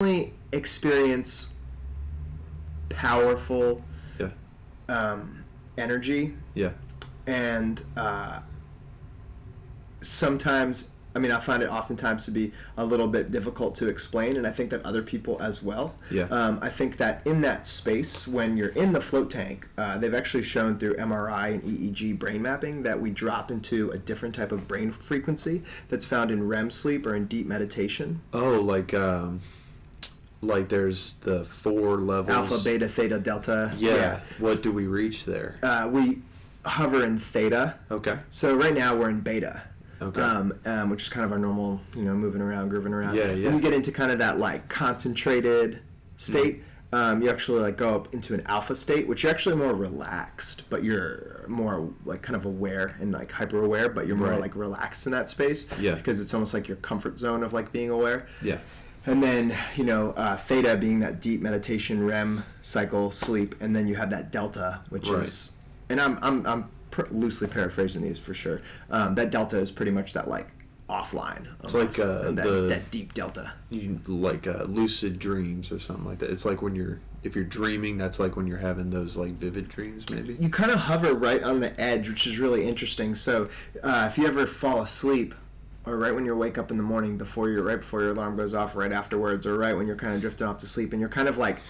definitely experience powerful energy. Yeah. And sometimes, I mean, I find it oftentimes to be a little bit difficult to explain, and I think that other people as well. Yeah. I think that in that space, when you're in the float tank, they've actually shown through MRI and EEG brain mapping that we drop into a different type of brain frequency that's found in REM sleep or in deep meditation. Oh, like there's the 4 levels. Alpha, beta, theta, delta. Yeah. What do we reach there? We hover in theta. Okay. So right now we're in beta. Okay. Which is kind of our normal, moving around, grooving around. Yeah, yeah. When you get into kind of that like concentrated state, you actually like go up into an alpha state, which you're actually more relaxed, but you're more like kind of aware and like hyper aware, but you're more like relaxed in that space. Yeah. Because it's almost like your comfort zone of like being aware. Yeah. And then, theta being that deep meditation, REM cycle, sleep, and then you have that delta, which is, and I'm loosely paraphrasing these for sure. That delta is pretty much that like offline. It's like that deep delta. You like lucid dreams or something like that. It's like if you're dreaming, that's like when you're having those like vivid dreams, maybe. You kind of hover right on the edge, which is really interesting. So if you ever fall asleep, or right when you wake up in the morning, right before your alarm goes off, right afterwards, or right when you're kind of drifting off to sleep, and you're kind of like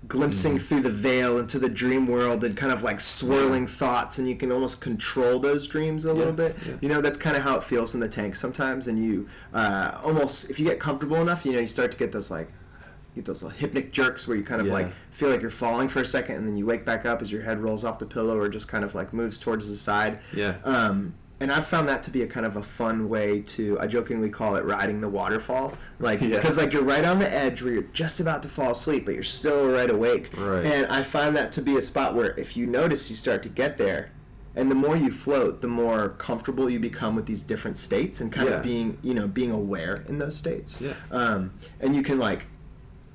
glimpsing through the veil into the dream world and kind of like swirling thoughts, and you can almost control those dreams a little bit. Yeah. That's kind of how it feels in the tank sometimes, and you almost, if you get comfortable enough, you start to get those like those hypnic jerks where you kind of like feel like you're falling for a second, and then you wake back up as your head rolls off the pillow or just kind of like moves towards the side. And I've found that to be a kind of a fun way to, I jokingly call it riding the waterfall. Because you're right on the edge where you're just about to fall asleep, but you're still right awake. Right. And I find that to be a spot where if you notice you start to get there, and the more you float, the more comfortable you become with these different states and kind of being aware in those states. Yeah. And you can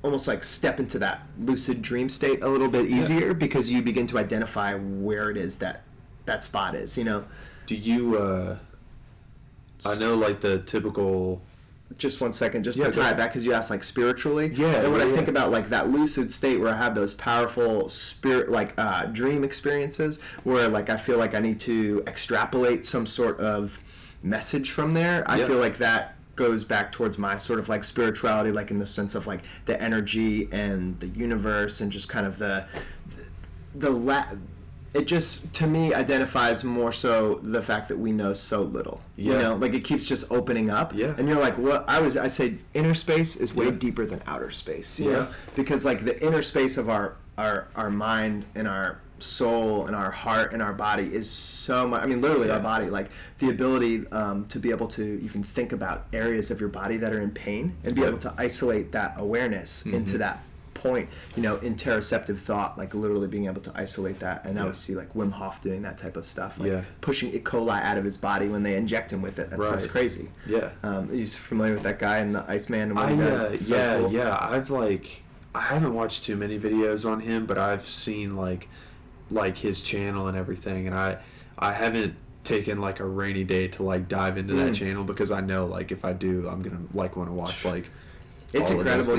almost like step into that lucid dream state a little bit easier because you begin to identify where it is that spot is, Do you, I know like the typical... Just one second, just to tie it back, because you asked like spiritually. Yeah. And when I think about like that lucid state where I have those powerful spirit, dream experiences where like I feel like I need to extrapolate some sort of message from there, I feel like that goes back towards my sort of like spirituality, like in the sense of like the energy and the universe and just kind of it just, to me, identifies more so the fact that we know so little. Like it keeps just opening up. Yeah. And you're like, what? I say inner space is way deeper than outer space, you know? Because like the inner space of our mind and our soul and our heart and our body is so much, literally our body, like the ability to be able to even think about areas of your body that are in pain and be able to isolate that awareness into that point, interoceptive thought, like literally being able to isolate that. And I would see like Wim Hof doing that type of stuff, like pushing E. coli out of his body when they inject him with it. That's crazy. Yeah. Are you familiar with that guy in the Iceman? And cool. I haven't watched too many videos on him, but I've seen like his channel and everything, and I haven't taken like a rainy day to like dive into that channel because I know like if I do, I'm gonna like want to watch like it's incredible.